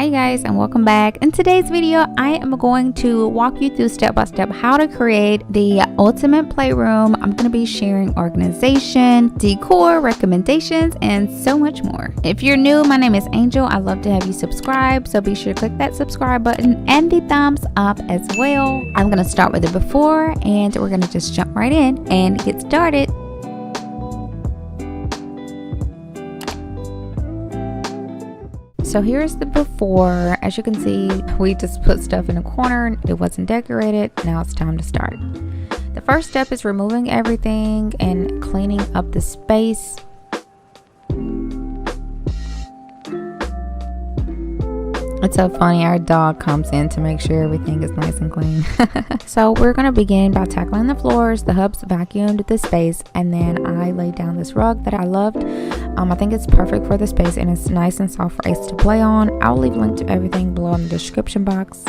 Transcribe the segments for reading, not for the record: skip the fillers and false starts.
Hi guys, and welcome back. In today's video I am going to walk you through step by step how to create the ultimate playroom. I'm going to be sharing organization, decor, recommendations, and so much more. If you're new, my name is Angel. I'd love to have you subscribe, so be sure to click that subscribe button and the thumbs up as well. I'm going to start with the before and we're going to just jump right in and get started. So here's the before. As you can see, we just put stuff in a corner. It wasn't decorated. Now it's time to start. The first step is removing everything and cleaning up the space. It's so funny, our dog comes in to make sure everything is nice and clean. So we're going to begin by tackling the floors. The hubs vacuumed the space, and then I laid down this rug that I loved. I think it's perfect for the space and it's nice and soft for Ace to play on. I'll leave a link to everything below in the description box.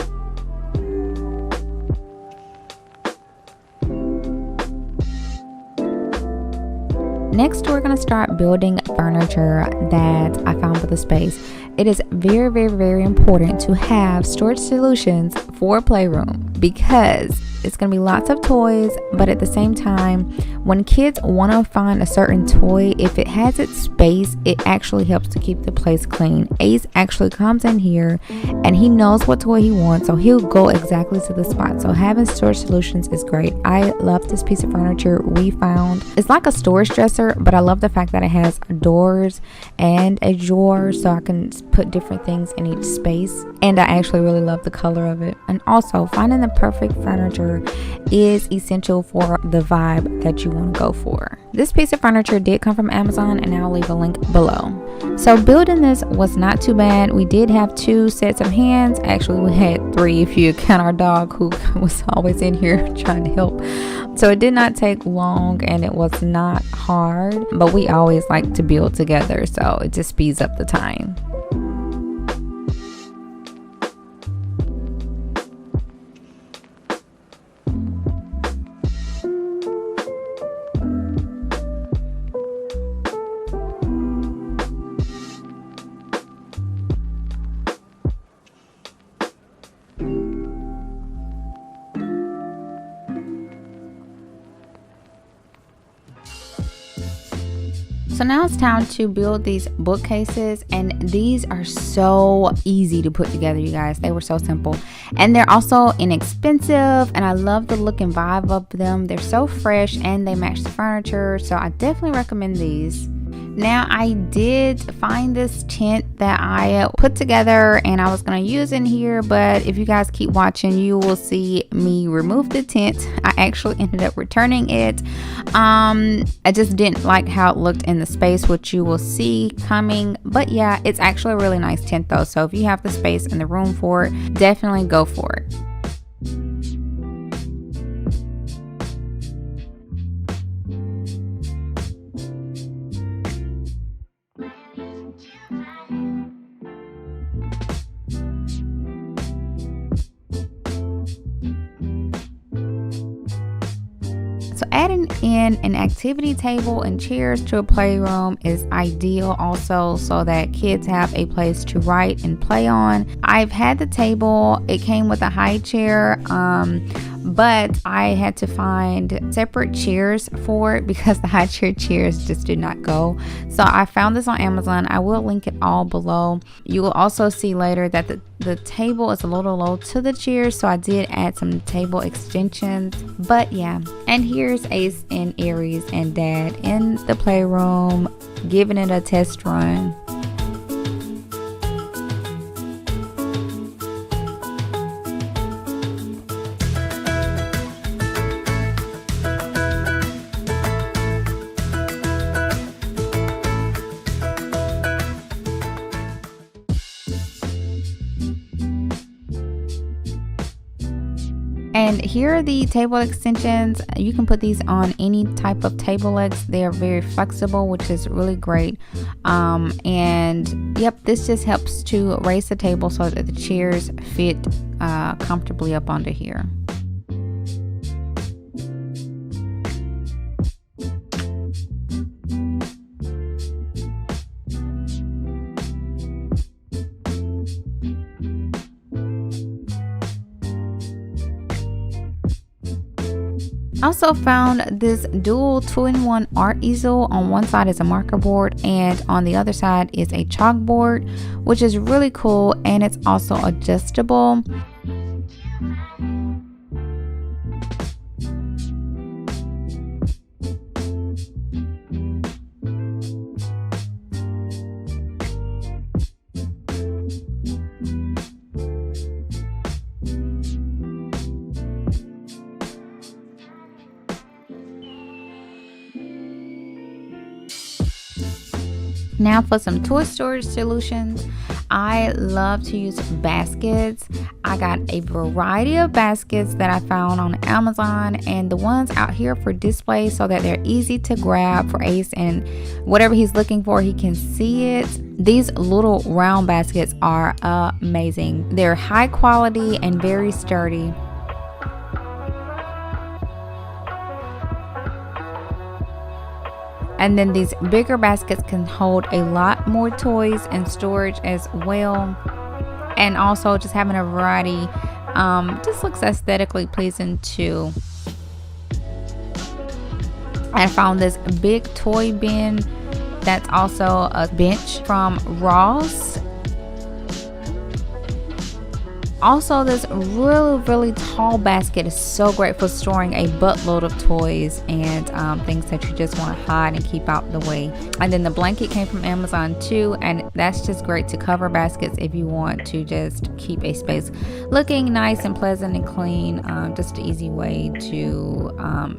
Next, we're going to start building furniture that I found for the space. It is very important to have storage solutions for a playroom because it's going to be lots of toys, but at the same time, when kids want to find a certain toy, if it has its space, it actually helps to keep the place clean. Ace actually comes in here and he knows what toy he wants, so he'll go exactly to the spot. So having storage solutions is great. I love this piece of furniture we found. It's like a storage dresser, but I love the fact that it has doors and a drawer so I can put different things in each space, and I actually really love the color of it. And also, finding the perfect furniture is essential for the vibe that you want to go for. This piece of furniture did come from Amazon, and I'll leave a link below. So building this was not too bad. We did have 2 sets of hands. Actually, we had 3 if you count our dog, who was always in here trying to help. So it did not take long and it was not hard, but we always like to build together, so it just speeds up the time. So now it's time to build these bookcases, and these are so easy to put together, you guys. They were so simple, and they're also inexpensive, and I love the look and vibe of them. They're so fresh and they match the furniture, so I definitely recommend these. Now, I did find this tent that I put together and I was going to use in here, but if you guys keep watching, you will see me remove the tent. I actually ended up returning it. I just didn't like how it looked in the space, which you will see coming. But yeah, it's actually a really nice tent though, so if you have the space and the room for it, definitely go for it. So adding in an activity table and chairs to a playroom is ideal also, so that kids have a place to write and play on. I've had the table, it came with a high chair, but I had to find separate chairs for it because the high chair chairs just did not go. So I found this on Amazon. I will link it all below. You will also see later that the table is a little low to the chairs, so I did add some table extensions. But yeah, and here's Ace and Aries and Dad in the playroom giving it a test run. And here are the table extensions. You can put these on any type of table legs. They are very flexible, which is really great. And yep, this just helps to raise the table so that the chairs fit comfortably up onto here. Also found this dual 2-in-1 art easel. On one side is a marker board and on the other side is a chalkboard, which is really cool, and it's also adjustable. Now for some toy storage solutions. I love to use baskets. I got a variety of baskets that I found on Amazon, and the ones out here for display so that they're easy to grab for Ace, and whatever he's looking for, he can see it. These little round baskets are amazing. They're high quality and very sturdy. And then these bigger baskets can hold a lot more toys and storage as well. And also just having a variety just looks aesthetically pleasing too. I found this big toy bin that's also a bench from Ross. Also, this really tall basket is so great for storing a buttload of toys and things that you just want to hide and keep out the way. And then the blanket came from Amazon too, and that's just great to cover baskets if you want to just keep a space looking nice and pleasant and clean. Just an easy way to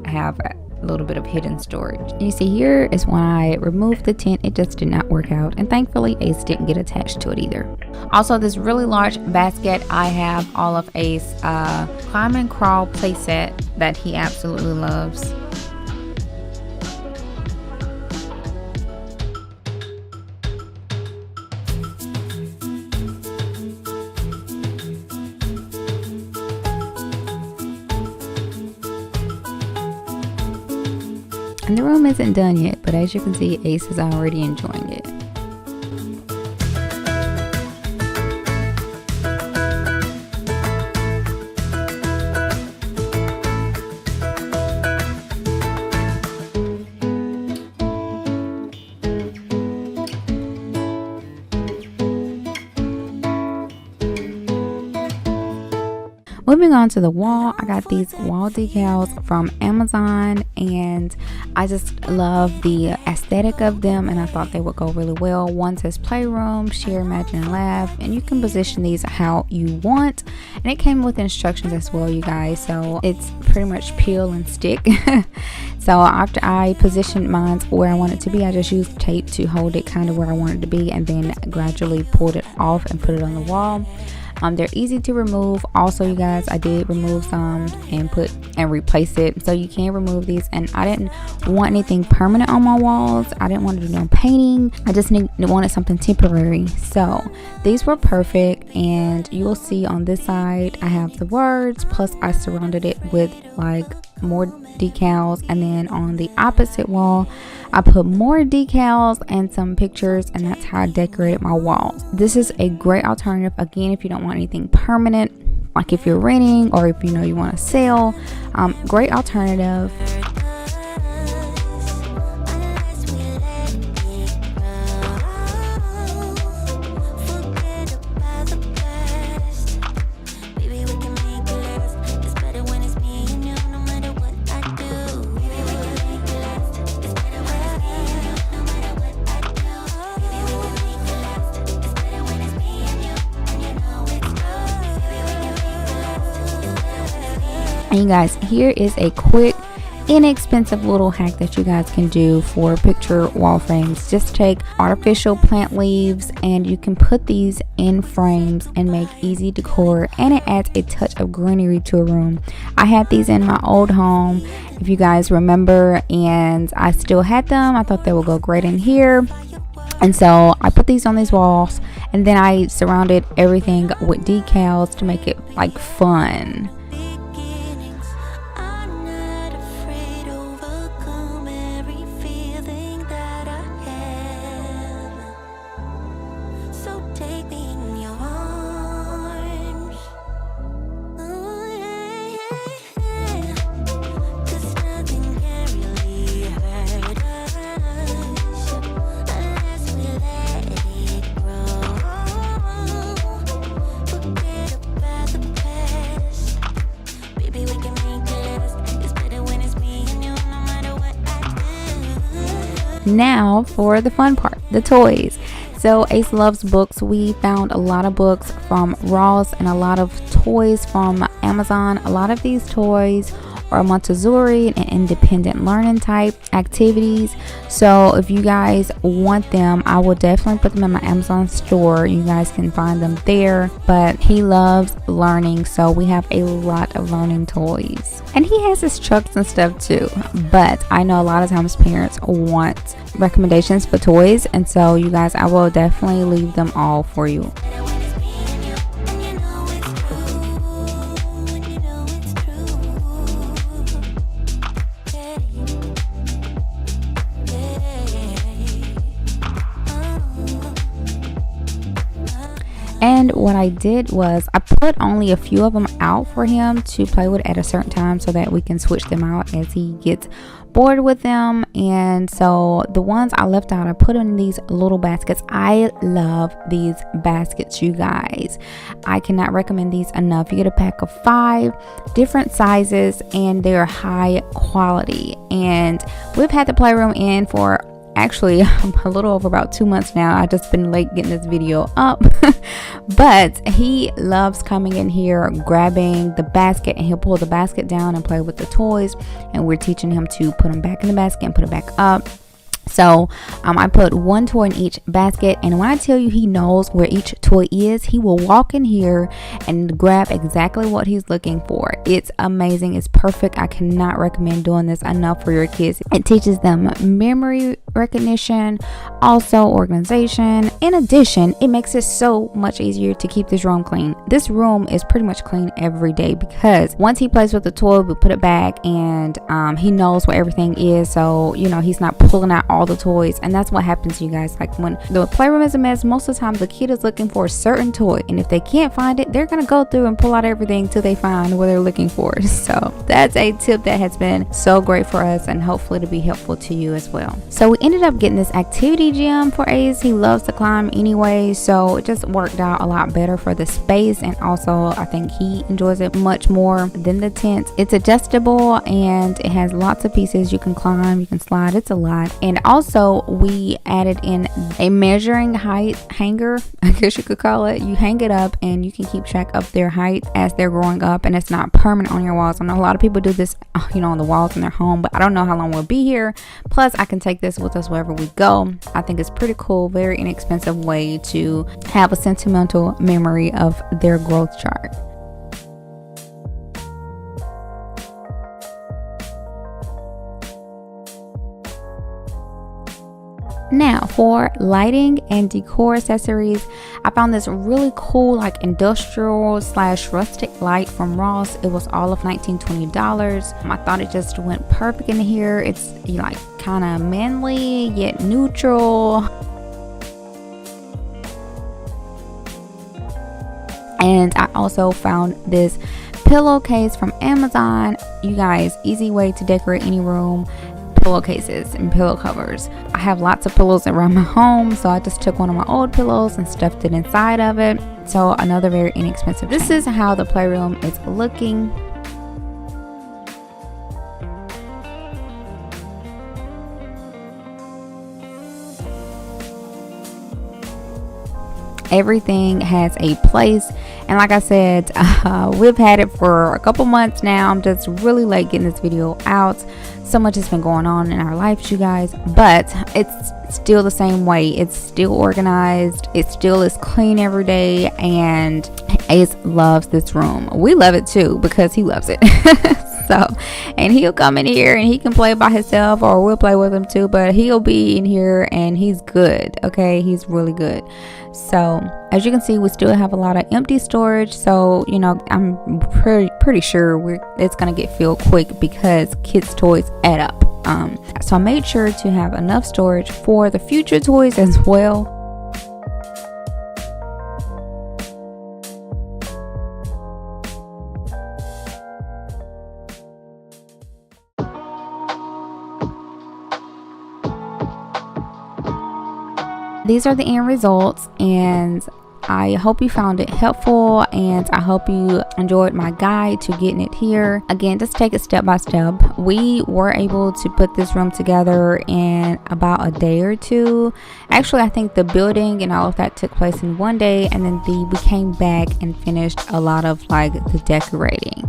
have a little bit of hidden storage. You see, here is when I removed the tent. It just did not work out, and thankfully Ace didn't get attached to it either. Also, this really large basket, I have all of Ace climb and crawl playset that he absolutely loves. And the room isn't done yet, but as you can see, Ace is already enjoying it. Moving on to the wall, I got these wall decals from Amazon, and I just love the aesthetic of them, and I thought they would go really well. One says playroom, share, imagine, and laugh, and you can position these how you want, and it came with instructions as well, you guys, so it's pretty much peel and stick. So after I positioned mine where I want it to be, I just used tape to hold it kind of where I want it to be, and then gradually pulled it off and put it on the wall. They're easy to remove. Also, you guys, I did remove some and replace it, so you can remove these. And I didn't want anything permanent on my walls. I didn't want to do no painting. I just wanted something temporary. So these were perfect, and you will see on this side I have the words, plus I surrounded it with like more decals, and then on the opposite wall I put more decals and some pictures, and that's how I decorated my walls. This is a great alternative, again, if you don't want anything permanent, like if you're renting or if you know you want to sell. Great alternative. And you guys, here is a quick, inexpensive little hack that you guys can do for picture wall frames. Just take artificial plant leaves and you can put these in frames and make easy decor, and it adds a touch of greenery to a room. I had these in my old home, if you guys remember, and I still had them. I thought they would go great in here, and so I put these on these walls, and then I surrounded everything with decals to make it like fun. Now for the fun part, the toys. So Ace loves books. We found a lot of books from Ross and a lot of toys from Amazon. A lot of these toys are Montessori and independent learning type activities. So if you guys want them, I will definitely put them in my Amazon store. You guys can find them there. But he loves learning, so we have a lot of learning toys. And he has his trucks and stuff too. But I know a lot of times parents want recommendations for toys, and so you guys, I will definitely leave them all for you. And what I did was I put only a few of them out for him to play with at a certain time so that we can switch them out as he gets bored with them. And so the ones I left out, I put in these little baskets. I love these baskets, you guys. I cannot recommend these enough. You get a pack of 5 different sizes and they're high quality. And we've had the playroom in for actually a little over about 2 months now. I just been late getting this video up. But he loves coming in here, grabbing the basket, and he'll pull the basket down and play with the toys, and we're teaching him to put them back in the basket and put it back up. So I put one toy in each basket, and when I tell you he knows where each toy is, he will walk in here and grab exactly what he's looking for. It's amazing. It's perfect. I cannot recommend doing this enough for your kids. It teaches them memory recognition, also organization. In addition, it makes it so much easier to keep this room clean. This room is pretty much clean every day because once he plays with the toy, we put it back, and he knows where everything is, so you know he's not pulling out all the toys. And that's what happens, you guys. Like when the playroom is a mess, most of the time the kid is looking for a certain toy, and if they can't find it, they're gonna go through and pull out everything till they find what they're looking for. So that's a tip that has been so great for us, and hopefully to be helpful to you as well. So we ended up getting this activity gym for Ace. He loves to climb anyway, so it just worked out a lot better for the space, and also I think he enjoys it much more than the tent. It's adjustable and it has lots of pieces. You can climb, you can slide, it's a lot. And also we added in a measuring height hanger, I guess you could call it. You hang it up and you can keep track of their height as they're growing up, and it's not permanent on your walls. I know a lot of people do this, you know, on the walls in their home, but I don't know how long we'll be here. Plus I can take this with us wherever we go. I think it's pretty cool, very inexpensive way to have a sentimental memory of their growth chart. Now for lighting and decor accessories, I found this really cool like industrial / rustic light from Ross. It was all of $19-20. I thought it just went perfect in here. It's like kind of manly yet neutral. And I also found this pillowcase from Amazon. You guys, easy way to decorate any room. Pillowcases and pillow covers. I have lots of pillows around my home, so I just took one of my old pillows and stuffed it inside of it. So another very inexpensive. This is how the playroom is looking. Everything has a place, and like I said, we've had it for a couple months now. I'm just really late getting this video out. So much has been going on in our lives, you guys, but it's still the same way. It's still organized. It still is clean every day, and Ace loves this room. We love it too because he loves it. So, and he'll come in here and he can play by himself, or we'll play with him too, but he'll be in here and he's good. Okay, he's really good. So as you can see, we still have a lot of empty storage, so you know I'm pretty sure it's gonna get filled quick because kids' toys add up. So I made sure to have enough storage for the future toys as well. These are the end results, and I hope you found it helpful, and I hope you enjoyed my guide to getting it here. Again, just take it step by step. We were able to put this room together in about a day or two. Actually, I think the building and all of that took place in one day, and then we came back and finished a lot of like the decorating.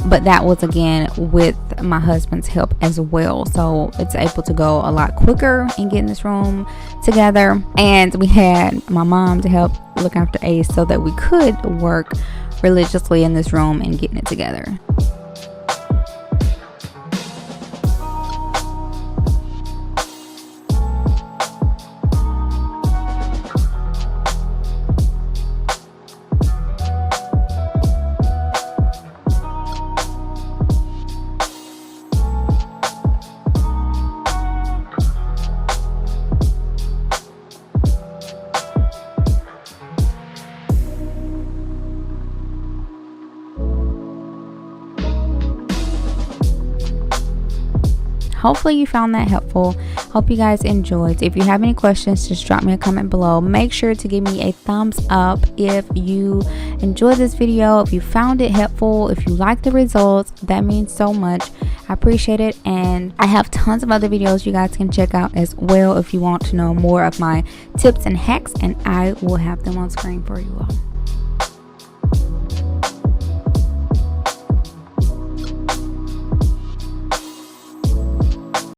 But that was again with my husband's help as well, so it's able to go a lot quicker in getting this room together. And we had my mom to help look after Ace so that we could work religiously in this room and getting it together. Hopefully you found that helpful. Hope you guys enjoyed. If you have any questions, just drop me a comment below. Make sure to give me a thumbs up if you enjoyed this video, if you found it helpful, if you like the results. That means so much. I appreciate it, and I have tons of other videos you guys can check out as well if you want to know more of my tips and hacks, and I will have them on screen for you all.